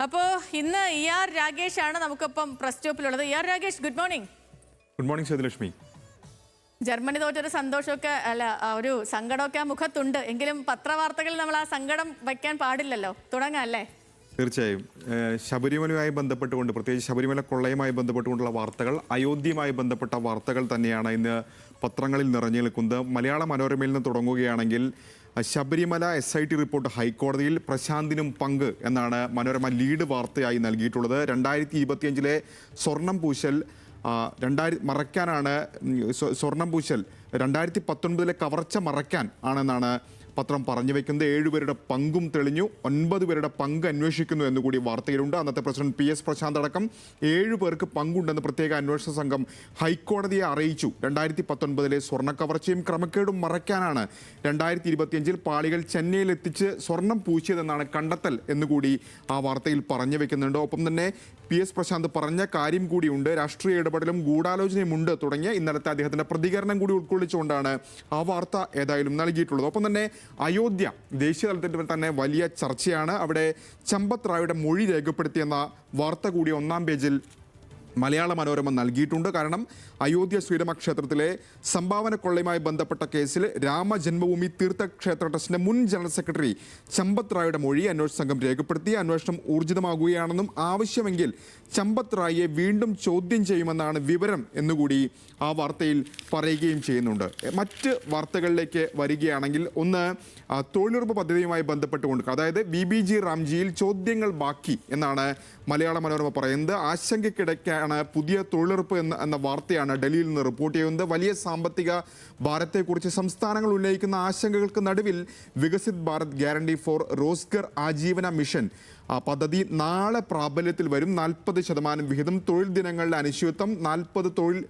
അപ്പോൾ ഇന്ന് ER രാഗേഷ് ആണ് നമുക്കൊപ്പം പ്രസ് സ്റ്റോപ്പിലുള്ളത്. ER Ragesh, good morning. Good morning Sethulakshmi. Germany തോറ്റൊരു സന്തോഷമൊക്കെ ഒരു സങ്കടമൊക്കെ ആ മുഖത്തുണ്ട്. എങ്കിലും പത്രവാർത്തകളിൽ നമ്മൾ ആ സങ്കടം വയ്ക്കാൻ പാടില്ലല്ലോ. തുടങ്ങാം അല്ലേ? തീർച്ചയായും. ശബരിമലയുമായി ബന്ധപ്പെട്ടുകൊണ്ട്, പ്രത്യേകിച്ച് ശബരിമല കൊള്ളയുമായി ബന്ധപ്പെട്ടുകൊണ്ടുള്ള വാർത്തകൾ, അയോധ്യയുമായി ബന്ധപ്പെട്ട വാർത്തകൾ തന്നെയാണ് ഇന്ന് പത്രങ്ങളിൽ നിറഞ്ഞു നിൽക്കുന്നത്. മലയാള മനോരമയിൽ നിന്ന് തുടങ്ങുകയാണെങ്കിൽ ശബരിമല SIT റിപ്പോർട്ട് ഹൈക്കോടതിയിൽ, പ്രശാന്തിനും പങ്ക് എന്നാണ് മനോരമ ലീഡ് വാർത്തയായി നൽകിയിട്ടുള്ളത്. 2025 സ്വർണം പൂശൽ മറയ്ക്കാനാണ്, സ്വർണം പൂശൽ 2019 കവർച്ച മറയ്ക്കാൻ ആണെന്നാണ് പത്രം പറഞ്ഞു വെക്കുന്നത്. 7 പേരുടെ പങ്കും തെളിഞ്ഞു, 9 പേരുടെ പങ്ക് അന്വേഷിക്കുന്നു എന്നുകൂടി വാർത്തയിലുണ്ട്. അന്നത്തെ പ്രസിഡന്റ് PS പ്രശാന്ത് അടക്കം 7 പേർക്ക് പങ്കുണ്ടെന്ന് പ്രത്യേക അന്വേഷണ സംഘം ഹൈക്കോടതിയെ അറിയിച്ചു. 2019 സ്വർണ്ണ കവർച്ചയും ക്രമക്കേടും മറയ്ക്കാനാണ് 2025 പാളികൾ ചെന്നൈയിൽ എത്തിച്ച് സ്വർണം പൂശിയതെന്നാണ് കണ്ടെത്തൽ എന്നുകൂടി ആ വാർത്തയിൽ പറഞ്ഞു വെക്കുന്നുണ്ട്. ഒപ്പം തന്നെ PS പ്രശാന്ത് പറഞ്ഞ കാര്യം കൂടിയുണ്ട്, രാഷ്ട്രീയ ഇടപെടലും ഗൂഢാലോചനയുമുണ്ട് തുടങ്ങിയ ഇന്നലത്തെ അദ്ദേഹത്തിന്റെ പ്രതികരണം കൂടി ഉൾക്കൊള്ളിച്ചുകൊണ്ടാണ് ആ വാർത്ത ഏതായാലും നൽകിയിട്ടുള്ളത്. ഒപ്പം തന്നെ അയോധ്യ ദേശീയ തലത്തിൽ തന്നെ വലിയ ചർച്ചയാണ്. അവിടെ ചമ്പത് റായുടെ മൊഴി രേഖപ്പെടുത്തിയെന്ന വാർത്ത കൂടി ഒന്നാം പേജിൽ മലയാള മനോരമ നൽകിയിട്ടുണ്ട്. കാരണം അയോധ്യ ശ്രീരാമ ക്ഷേത്രത്തിലെ സംഭാവന കൊള്ളയുമായി ബന്ധപ്പെട്ട കേസിൽ രാമജന്മഭൂമി തീർത്ഥക്ഷേത്ര ട്രസ്റ്റിന്റെ മുൻ ജനറൽ സെക്രട്ടറി ചമ്പത് റായുടെ മൊഴി അന്വേഷണ സംഘം രേഖപ്പെടുത്തി. അന്വേഷണം ഊർജിതമാകുകയാണെന്നും ആവശ്യമെങ്കിൽ ചമ്പത് റായിയെ വീണ്ടും ചോദ്യം ചെയ്യുമെന്നാണ് വിവരം എന്നുകൂടി ആ വാർത്തയിൽ പറയുകയും ചെയ്യുന്നുണ്ട്. മറ്റ് വാർത്തകളിലേക്ക് വരികയാണെങ്കിൽ, ഒന്ന് തൊഴിലുറപ്പ് പദ്ധതിയുമായി ബന്ധപ്പെട്ടുകൊണ്ട്, അതായത് BBG റാംജിയിൽ ചോദ്യങ്ങൾ ബാക്കി എന്നാണ് മലയാള മനോരമ പറയുന്നത്. ആശങ്കയ്ക്കിടയ്ക്കാണ് പുതിയ തൊഴിലുറപ്പ് എന്ന വാർത്തയാണ് ഡൽഹിയിൽ നിന്ന് റിപ്പോർട്ട് ചെയ്യുന്നത്. വലിയ സാമ്പത്തിക ഭാരത്തെക്കുറിച്ച് സംസ്ഥാനങ്ങൾ ഉന്നയിക്കുന്ന ആശങ്കകൾക്ക് നടുവിൽ Viksit Bharat guarantee for Rozgar Aajeevika mission പദ്ധതി നാളെ പ്രാബല്യത്തിൽ വരും. 40% വിഹിതം, തൊഴിൽ ദിനങ്ങളുടെ അനിശ്ചിതത്വം, 40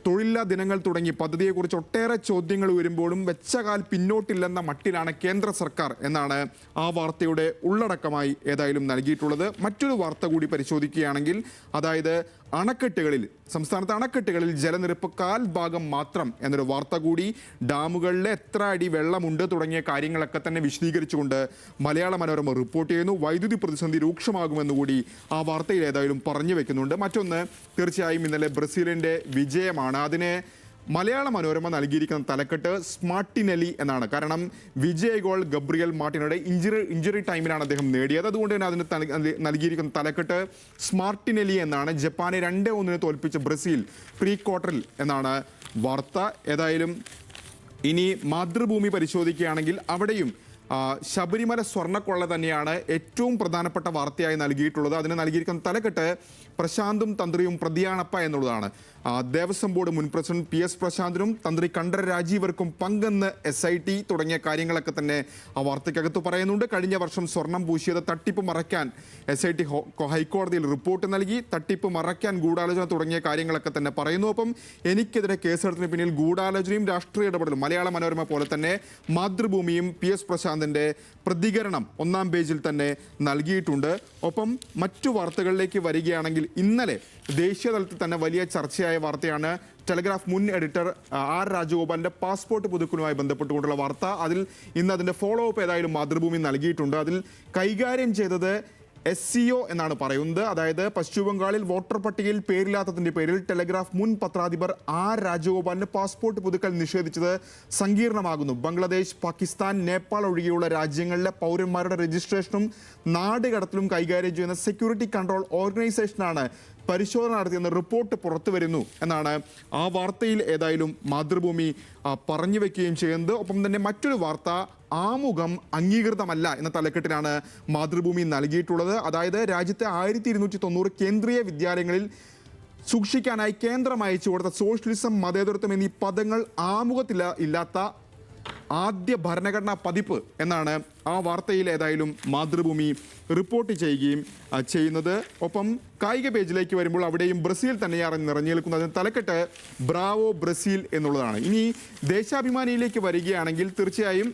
തൊഴിലില്ലാ ദിനങ്ങൾ തുടങ്ങി പദ്ധതിയെക്കുറിച്ച് ഒട്ടേറെ ചോദ്യങ്ങൾ വരുമ്പോഴും വെച്ചകാൽ പിന്നോട്ടില്ലെന്ന മട്ടിലാണ് കേന്ദ്ര സർക്കാർ എന്നാണ് ആ വാർത്തയുടെ ഉള്ളടക്കമായി ഏതായാലും നൽകിയിട്ടുള്ളത്. മറ്റൊരു വാർത്ത കൂടി പരിശോധിക്കുകയാണെങ്കിൽ, അതായത് അണക്കെട്ടുകളിൽ, സംസ്ഥാനത്തെ അണക്കെട്ടുകളിൽ ജലനിരപ്പ് 1/4 ഭാഗം മാത്രം എന്നൊരു വാർത്ത കൂടി, ഡാമുകളിൽ എത്ര അടി വെള്ളമുണ്ട് തുടങ്ങിയ കാര്യങ്ങളൊക്കെ തന്നെ വിശദീകരിച്ചുകൊണ്ട് മലയാള മനോരമ റിപ്പോർട്ട് ചെയ്യുന്നു. വൈദ്യുതി പ്രതിസന്ധി രൂക്ഷമാകുമെന്നുകൂടി ആ വാർത്തയിൽ ഏതായാലും പറഞ്ഞു വെക്കുന്നുണ്ട്. മറ്റൊന്ന്, തീർച്ചയായും ഇന്നലെ ബ്രസീലിൻ്റെ വിജയമാണ്. അതിനെ മലയാള മനോരമ നൽകിയിരിക്കുന്ന തലക്കെട്ട് സ്മാർട്ടിനെലി എന്നാണ്. കാരണം വിജയ ഗോൾ ഗബ്രിയൽ മാർട്ടിനയുടെ ഇഞ്ചുറി ടൈമിലാണ് അദ്ദേഹം നേടിയത്. അതുകൊണ്ട് തന്നെ അതിന് നൽകിയിരിക്കുന്ന തലക്കെട്ട് സ്മാർട്ടിനെലി എന്നാണ്. ജപ്പാനെ 2-1 തോൽപ്പിച്ച ബ്രസീൽ പ്രീ ക്വാർട്ടറിൽ എന്നാണ് വാർത്ത. ഏതായാലും ഇനി മാതൃഭൂമി പരിശോധിക്കുകയാണെങ്കിൽ, അവിടെയും ശബരിമല സ്വർണ്ണക്കൊള്ള തന്നെയാണ് ഏറ്റവും പ്രധാനപ്പെട്ട വാർത്തയായി നൽകിയിട്ടുള്ളത്. അതിന് നൽകിയിരിക്കുന്ന തലക്കെട്ട് പ്രശാന്തും തന്ത്രിയും പ്രതിയാണപ്പ എന്നുള്ളതാണ്. ദേവസ്വം ബോർഡ് മുൻ പ്രസിഡന്റ് PS പ്രശാന്തിനും തന്ത്രി കണ്ഠര രാജീവർക്കും പങ്കെന്ന് SIT തുടങ്ങിയ കാര്യങ്ങളൊക്കെ തന്നെ ആ വാർത്തയ്ക്കകത്ത് പറയുന്നുണ്ട്. കഴിഞ്ഞ വർഷം സ്വർണം പൂശിയത് തട്ടിപ്പ് മറയ്ക്കാൻ SIT ഹൈക്കോടതിയിൽ റിപ്പോർട്ട് നൽകി. തട്ടിപ്പ് മറയ്ക്കാൻ ഗൂഢാലോചന തുടങ്ങിയ കാര്യങ്ങളൊക്കെ തന്നെ പറയുന്നു. ഒപ്പം എനിക്കെതിരെ കേസെടുത്തതിന് പിന്നിൽ ഗൂഢാലോചനയും രാഷ്ട്രീയ ഇടപെടലും മലയാള മനോരമ പോലെ തന്നെ മാതൃഭൂമിയും PS പ്രശാന്തിൻ്റെ പ്രതികരണം ഒന്നാം പേജിൽ തന്നെ നൽകിയിട്ടുണ്ട്. ഒപ്പം മറ്റു വാർത്തകളിലേക്ക് വരികയാണെങ്കിൽ, ഇന്നലെ ദേശീയ തലത്തിൽ തന്നെ വലിയ ചർച്ചയായ വാർത്തയാണ് ടെലഗ്രാഫ് മുൻ എഡിറ്റർ R രാജഗോപാലിൻ്റെ പാസ്പോർട്ട് പുതുക്കലുമായി ബന്ധപ്പെട്ടുകൊണ്ടുള്ള വാർത്ത. അതിൽ ഇന്ന് അതിൻ്റെ ഫോളോ അപ്പ് ഏതായാലും മാതൃഭൂമി നൽകിയിട്ടുണ്ട്. അതിൽ കൈകാര്യം ചെയ്തത് SCO എന്നാണ് പറയുന്നത്. അതായത് പശ്ചിമ ബംഗാളിൽ വോട്ടർ പട്ടികയിൽ പേരില്ലാത്തതിൻ്റെ പേരിൽ ടെലഗ്രാഫ് മുൻ പത്രാധിപർ R രാജഗോപാലിന് പാസ്പോർട്ട് പുതുക്കൽ നിഷേധിച്ചത് സങ്കീർണമാകുന്നു. ബംഗ്ലാദേശ്, പാകിസ്ഥാൻ, നേപ്പാൾ ഒഴികെയുള്ള രാജ്യങ്ങളിലെ പൗരന്മാരുടെ രജിസ്ട്രേഷനും നാടുകടത്തലും കൈകാര്യം ചെയ്യുന്ന സെക്യൂരിറ്റി കൺട്രോൾ ഓർഗനൈസേഷനാണ് പരിശോധന നടത്തിയെന്ന റിപ്പോർട്ട് പുറത്തു വരുന്നു എന്നാണ് ആ വാർത്തയിൽ ഏതായാലും മാതൃഭൂമി പറഞ്ഞു വെക്കുകയും ചെയ്യുന്നത്. ഒപ്പം തന്നെ മറ്റൊരു വാർത്ത, ആമുഖം അംഗീകൃതമല്ല എന്ന തലക്കെട്ടിലാണ് മാതൃഭൂമി നൽകിയിട്ടുള്ളത്. അതായത് രാജ്യത്തെ 1290 കേന്ദ്രീയ വിദ്യാലയങ്ങളിൽ സൂക്ഷിക്കാനായി കേന്ദ്രം അയച്ചു കൊടുത്ത സോഷ്യലിസം, മതേതരത്വം എന്നീ പദങ്ങൾ ആമുഖത്തിൽ ഇല്ലാത്ത ആദ്യ ഭരണഘടനാ പതിപ്പ് എന്നാണ് ആ വാർത്തയിൽ ഏതായാലും മാതൃഭൂമി റിപ്പോർട്ട് ചെയ്യുകയും ചെയ്യുന്നത്. ഒപ്പം കായിക പേജിലേക്ക് വരുമ്പോൾ അവിടെയും ബ്രസീൽ തന്നെയാണ് നിറഞ്ഞു നിൽക്കുന്നത്. തലക്കെട്ട് ബ്രാവോ ബ്രസീൽ എന്നുള്ളതാണ്. ഇനി ദേശാഭിമാനിയിലേക്ക് വരികയാണെങ്കിൽ, തീർച്ചയായും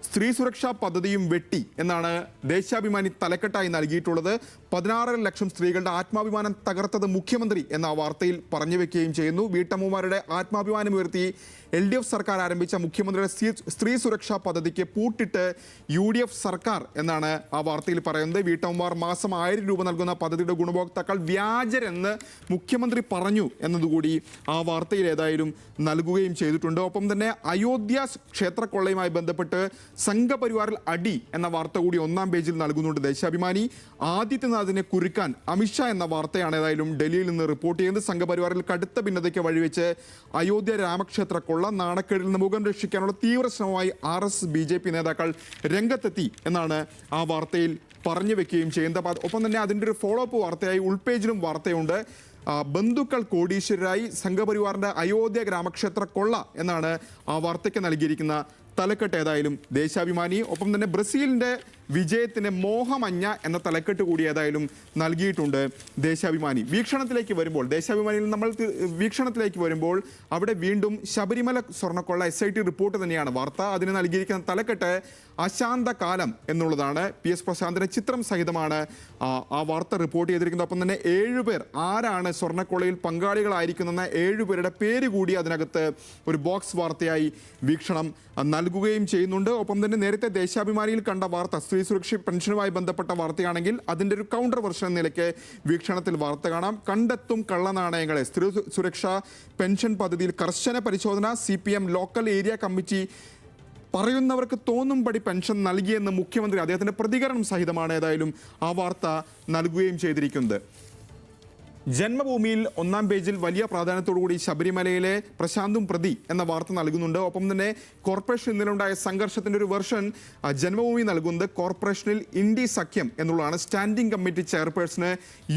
സ്ത്രീ സുരക്ഷാ പദ്ധതിയും വെട്ടി എന്നാണ് ദേശാഭിമാനി തലക്കെട്ടായി നൽകിയിട്ടുള്ളത്. 16 ലക്ഷം സ്ത്രീകളുടെ ആത്മാഭിമാനം തകർത്തത് മുഖ്യമന്ത്രി എന്ന വാർത്തയിൽ പറഞ്ഞു വെക്കുകയും ചെയ്യുന്നു. വീട്ടമ്മമാരുടെ ആത്മാഭിമാനം ഉയർത്തി LDF സർക്കാർ ആരംഭിച്ച മുഖ്യമന്ത്രിയുടെ സ്ത്രീ സുരക്ഷാ പദ്ധതിക്ക് പൂട്ടിട്ട് UDF സർക്കാർ എന്നാണ് ആ വാർത്തയിൽ പറയുന്നത്. വീട്ടമ്മമാർ മാസം 1000 രൂപ നൽകുന്ന പദ്ധതിയുടെ ഗുണഭോക്താക്കൾ വ്യാജരെന്ന് മുഖ്യമന്ത്രി പറഞ്ഞു എന്നതുകൂടി ആ വാർത്തയിൽ ഏതായാലും നൽകുകയും ചെയ്തിട്ടുണ്ട്. ഒപ്പം തന്നെ അയോധ്യ ക്ഷേത്രക്കൊള്ളയുമായി ബന്ധപ്പെട്ട് സംഘപരിവാറിൽ അടി എന്ന വാർത്ത കൂടി 1-ാം പേജിൽ നൽകുന്നുണ്ട് ദേശാഭിമാനി. ആദിത്യനാഥിനെ കുരുക്കാൻ അമിത്ഷാ എന്ന വാർത്തയാണ് ഏതായാലും ഡൽഹിയിൽ നിന്ന് റിപ്പോർട്ട് ചെയ്യുന്നത്. സംഘപരിവാറിൽ കടുത്ത ഭിന്നതയ്ക്ക് വഴിവെച്ച് അയോധ്യ രാമക്ഷേത്ര കൊള്ള നാണക്കേടിൽ നിന്ന് മുഖം രക്ഷിക്കാനുള്ള തീവ്ര ശ്രമമായി RS BJP നേതാക്കൾ രംഗത്തെത്തി എന്നാണ് ആ വാർത്തയിൽ പറഞ്ഞു വെക്കുകയും ചെയ്യുന്നത്. ഒപ്പം തന്നെ അതിൻ്റെ ഒരു ഫോളോ അപ്പ് വാർത്തയായി ഉൾപേജിലും വാർത്തയുണ്ട്. ബന്ധുക്കൾ കോടീശ്വരരായി സംഘപരിവാറിന്റെ അയോധ്യ ഗ്രാമക്ഷേത്ര കൊള്ള എന്നാണ് ആ വാർത്തയ്ക്ക് നൽകിയിരിക്കുന്ന തലക്കെട്ട് ഏതായാലും ദേശാഭിമാനി. ഒപ്പം തന്നെ ബ്രസീലിന്റെ വിജയത്തിന് മോഹമഞ്ഞ എന്ന തലക്കെട്ട് കൂടി ഏതായാലും നൽകിയിട്ടുണ്ട് ദേശാഭിമാനി. വീക്ഷണത്തിലേക്ക് വരുമ്പോൾ ദേശാഭിമാനിയിൽ നമ്മൾ വീക്ഷണത്തിലേക്ക് വരുമ്പോൾ അവിടെ വീണ്ടും ശബരിമല സ്വർണ്ണക്കൊള്ള SIT റിപ്പോർട്ട് തന്നെയാണ് വാർത്ത. അതിന് നൽകിയിരിക്കുന്ന തലക്കെട്ട് അശാന്ത കാലം എന്നുള്ളതാണ്. PS പ്രശാന്തിന്റെ ചിത്രം സഹിതമാണ് ആ വാർത്ത റിപ്പോർട്ട് ചെയ്തിരിക്കുന്നത്. ഒപ്പം തന്നെ 7 പേർ ആരാണ് സ്വർണ്ണക്കൊള്ളയിൽ പങ്കാളികളായിരിക്കുന്ന 7 പേരുടെ പേര് കൂടി അതിനകത്ത് ഒരു ബോക്സ് വാർത്തയായി വീക്ഷണം നൽകുകയും ചെയ്യുന്നുണ്ട്. ഒപ്പം തന്നെ നേരത്തെ ദേശാഭിമാനിയിൽ കണ്ട വാർത്ത സ്ത്രീ സുരക്ഷ പെൻഷനുമായി ബന്ധപ്പെട്ട വാർത്തയാണെങ്കിൽ അതിൻ്റെ ഒരു കൗണ്ടർ വെർഷൻ എന്ന നിലയ്ക്ക് വീക്ഷണത്തിൽ വാർത്ത കാണാം. കണ്ടെത്തും കള്ളനാണയങ്ങളെ, സ്ത്രീ സുരക്ഷാ പെൻഷൻ പദ്ധതിയിൽ കർശന പരിശോധന. CPM ലോക്കൽ ഏരിയ കമ്മിറ്റി പറയുന്നവർക്ക് തോന്നുംപടി പെൻഷൻ നൽകിയെന്ന് മുഖ്യമന്ത്രി അദ്ദേഹത്തിൻ്റെ പ്രതികരണം സഹിതമാണ് ഏതായാലും ആ വാർത്ത നൽകുകയും ചെയ്തിരിക്കുന്നത്. ജന്മഭൂമിയിൽ 1-ാം പേജിൽ വലിയ പ്രാധാന്യത്തോടുകൂടി ശബരിമലയിലെ പ്രശാന്തും പ്രതി എന്ന വാർത്ത നൽകുന്നുണ്ട്. ഒപ്പം തന്നെ കോർപ്പറേഷൻ ഇന്നലെ സംഘർഷത്തിൻ്റെ ഒരു വെർഷൻ ജന്മഭൂമി നൽകുന്നത് കോർപ്പറേഷനിൽ ഇന്ത്യ സഖ്യം എന്നുള്ളതാണ്. സ്റ്റാൻഡിംഗ് കമ്മിറ്റി ചെയർപേഴ്സണ്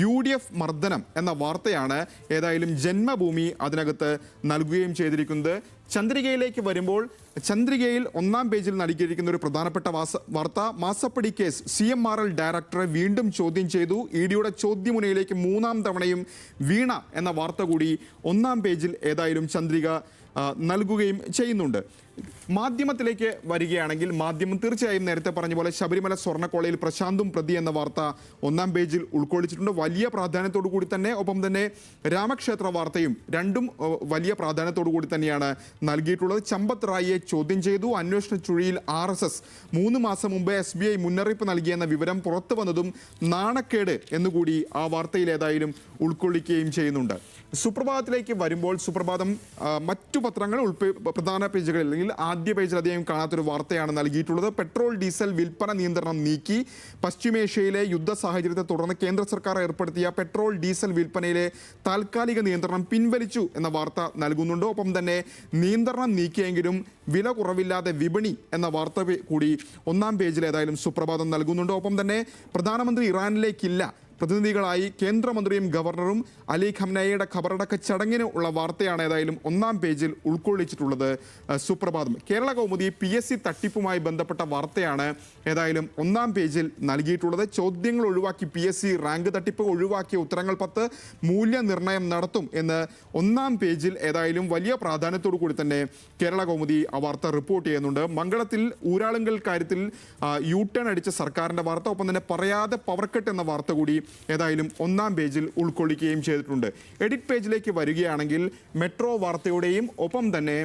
UDF മർദ്ദനം എന്ന വാർത്തയാണ് ഏതായാലും ജന്മഭൂമി അതിനകത്ത് നൽകുകയും ചെയ്തിരിക്കുന്നത്. ചന്ദ്രികയിലേക്ക് വരുമ്പോൾ ചന്ദ്രികയിൽ 1-ാം പേജിൽ നൽകിയിരിക്കുന്ന ഒരു പ്രധാനപ്പെട്ട വാർത്ത മാസപ്പടി കേസ് CMRL ഡയറക്ടറെ വീണ്ടും ചോദ്യം ചെയ്തു. EDയുടെ ചോദ്യമുനയിലേക്ക് 3-ാം തവണയും വീണ എന്ന വാർത്ത കൂടി 1-ാം പേജിൽ ഏതായാലും ചന്ദ്രിക നൽകുകയും ചെയ്യുന്നുണ്ട്. മാധ്യമത്തിലേക്ക് വരികയാണെങ്കിൽ മാധ്യമം തീർച്ചയായും നേരത്തെ പറഞ്ഞ പോലെ ശബരിമല സ്വർണ്ണക്കൊള്ളയിൽ പ്രശാന്തും പ്രതി എന്ന വാർത്ത 1-ാം പേജിൽ ഉൾക്കൊള്ളിച്ചിട്ടുണ്ട്. വലിയ പ്രാധാന്യത്തോടു കൂടി തന്നെ. ഒപ്പം തന്നെ രാമക്ഷേത്ര വാർത്തയും രണ്ടും വലിയ പ്രാധാന്യത്തോടു കൂടി തന്നെയാണ് നൽകിയിട്ടുള്ളത്. ചമ്പത് റായിയെ ചോദ്യം ചെയ്തു. അന്വേഷണ ചുഴിയിൽ RSS 3 മാസം മുമ്പ് SBI മുന്നറിയിപ്പ് നൽകിയെന്ന വിവരം പുറത്തു വന്നതും നാണക്കേട് എന്നുകൂടി ആ വാർത്തയിൽ ഏതായാലും ഉൾക്കൊള്ളിക്കുകയും ചെയ്യുന്നുണ്ട്. സുപ്രഭാതത്തിലേക്ക് വരുമ്പോൾ സുപ്രഭാതം മറ്റു പത്രങ്ങൾ പ്രധാന പേജുകളിൽ അല്ലെങ്കിൽ ആദ്യ പേജിൽ അധികം കാണാത്തൊരു വാർത്തയാണ് നൽകിയിട്ടുള്ളത്. പെട്രോൾ ഡീസൽ വിൽപ്പന നിയന്ത്രണം നീക്കി. പശ്ചിമേഷ്യയിലെ യുദ്ധ സാഹചര്യത്തെ തുടർന്ന് കേന്ദ്ര സർക്കാർ ഏർപ്പെടുത്തിയ പെട്രോൾ ഡീസൽ വിൽപ്പനയിലെ താൽക്കാലിക നിയന്ത്രണം പിൻവലിച്ചു എന്ന വാർത്ത നൽകുന്നുണ്ട്. ഒപ്പം തന്നെ നിയന്ത്രണം നീക്കിയെങ്കിലും വില കുറവില്ലാതെ വിപണി എന്ന വാർത്ത കൂടി 1-ാം പേജിൽ ഏതായാലും സുപ്രഭാതം നൽകുന്നുണ്ട്. ഒപ്പം തന്നെ പ്രധാനമന്ത്രി ഇറാനിലേക്കില്ല. പ്രതിനിധികളായി കേന്ദ്രമന്ത്രിയും ഗവർണറും അലി ഖംനയുടെ ഖബറടക്ക ചടങ്ങിന് ഉള്ള വാർത്തയാണ് ഏതായാലും 1-ാം പേജിൽ ഉൾക്കൊള്ളിച്ചിട്ടുള്ളത് സുപ്രഭാതം. കേരള കൗമുദി PSC തട്ടിപ്പുമായി ബന്ധപ്പെട്ട വാർത്തയാണ് ഏതായാലും 1-ാം പേജിൽ നൽകിയിട്ടുള്ളത്. ചോദ്യങ്ങൾ ഒഴിവാക്കി PSC റാങ്ക് തട്ടിപ്പ് ഒഴിവാക്കിയ ഉത്തരങ്ങൾ 10 മൂല്യനിർണ്ണയം നടത്തും എന്ന് 1-ാം പേജിൽ ഏതായാലും വലിയ പ്രാധാന്യത്തോടു കൂടി തന്നെ കേരള കൗമുദി ആ വാർത്ത റിപ്പോർട്ട് ചെയ്യുന്നുണ്ട്. മംഗളത്തിൽ ഊരാളുങ്കൽ കാര്യത്തിൽ U-ടേൺ അടിച്ച സർക്കാരിൻ്റെ വാർത്ത. ഒപ്പം തന്നെ പറയാതെ പവർ കട്ട് എന്ന വാർത്ത കൂടി ഏതായാലും 1-ാം പേജിൽ ഉൾക്കൊള്ളിക്കുകയും ചെയ്തിട്ടുണ്ട്. എഡിറ്റ് പേജിലേക്ക് വരികയാണെങ്കിൽ മെട്രോ വാർത്തയുടെയും ഒപ്പം തന്നെ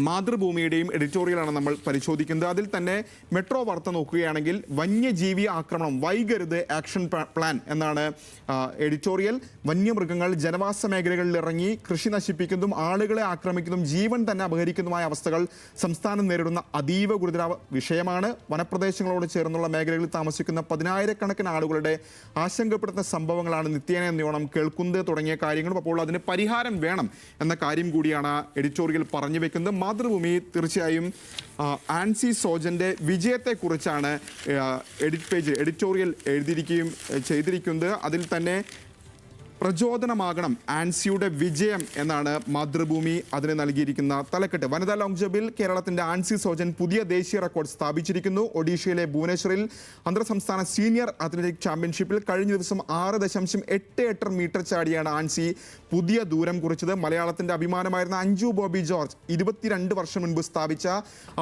മാതൃഭൂമിയുടെയും എഡിറ്റോറിയലാണ് നമ്മൾ പരിശോധിക്കുന്നത്. അതിൽ തന്നെ മെട്രോ വാർത്ത നോക്കുകയാണെങ്കിൽ വന്യജീവി ആക്രമണം വൈകരുത് ആക്ഷൻ പ്ലാൻ എന്നാണ് എഡിറ്റോറിയൽ. വന്യമൃഗങ്ങൾ ജനവാസ മേഖലകളിൽ ഇറങ്ങി കൃഷി നശിപ്പിക്കുന്നതും ആളുകളെ ആക്രമിക്കുന്നതും ജീവൻ തന്നെ അപഹരിക്കുന്നതുമായ അവസ്ഥകൾ സംസ്ഥാനം നേരിടുന്ന അതീവ ഗുരുതര വിഷയമാണ്. വനപ്രദേശങ്ങളോട് ചേർന്നുള്ള മേഖലകളിൽ താമസിക്കുന്ന 10,000-കണക്കിന് ആളുകളുടെ ആശങ്കപ്പെടുത്തുന്ന സംഭവങ്ങളാണ് നിത്യേന എന്നോണം കേൾക്കുന്നത് തുടങ്ങിയ കാര്യങ്ങളും. അപ്പോൾ അതിന് പരിഹാരം വേണം എന്ന കാര്യം കൂടിയാണ് എഡിറ്റോറിയൽ പറഞ്ഞു വെക്കുന്നത്. മാതൃഭൂമി തീർച്ചയായും ആൻസി സോജന്റെ വിജയത്തെക്കുറിച്ചാണ് എഡിറ്റ് പേജിൽ എഡിറ്റോറിയൽ എഴുതിയിരിക്കുകയും ചെയ്തിരിക്കുന്നത്. അതിൽ തന്നെ പ്രചോദനമാകണം ആൻസിയുടെ വിജയം എന്നാണ് മാതൃഭൂമി അതിന് നൽകിയിരിക്കുന്ന തലക്കെട്ട്. വനിതാ ലോങ് ജമ്പിൽ കേരളത്തിന്റെ ആൻസി സോജൻ പുതിയ ദേശീയ റെക്കോർഡ് സ്ഥാപിച്ചിരിക്കുന്നു. ഒഡീഷയിലെ ഭുവനേശ്വറിൽ അന്തർ സംസ്ഥാന സീനിയർ അത്ലറ്റിക് ചാമ്പ്യൻഷിപ്പിൽ കഴിഞ്ഞ ദിവസം 6.88 മീറ്റർ ചാടിയാണ് ആൻസി പുതിയ ദൂരം കുറിച്ചത്. മലയാളത്തിന്റെ അഭിമാനമായിരുന്ന അഞ്ജു ബോബി ജോർജ് 22 വർഷം മുൻപ് സ്ഥാപിച്ച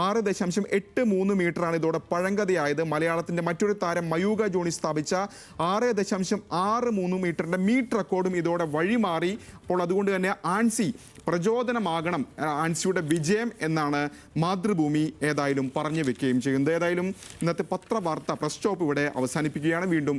6.83 മീറ്ററാണ് ഇതോടെ പഴങ്കഥയായത്. മലയാളത്തിന്റെ മറ്റൊരു താരം മയൂക ജോണി സ്ഥാപിച്ച 6.63 മീറ്ററിന്റെ മീറ്റർ റെക്കോർഡും ഇതോടെ വഴിമാറി. അപ്പോൾ അതുകൊണ്ട് തന്നെ ആൻസി പ്രചോദനമാകണം, ആൻസിയുടെ വിജയം എന്നാണ് മാതൃഭൂമി ഏതായാലും പറഞ്ഞു വെക്കുകയും ചെയ്യുന്നത്. ഏതായാലും ഇന്നത്തെ പത്രവാർത്ത പ്രസ് സ്റ്റോപ്പ് ഇവിടെ അവസാനിപ്പിക്കുകയാണ്. വീണ്ടും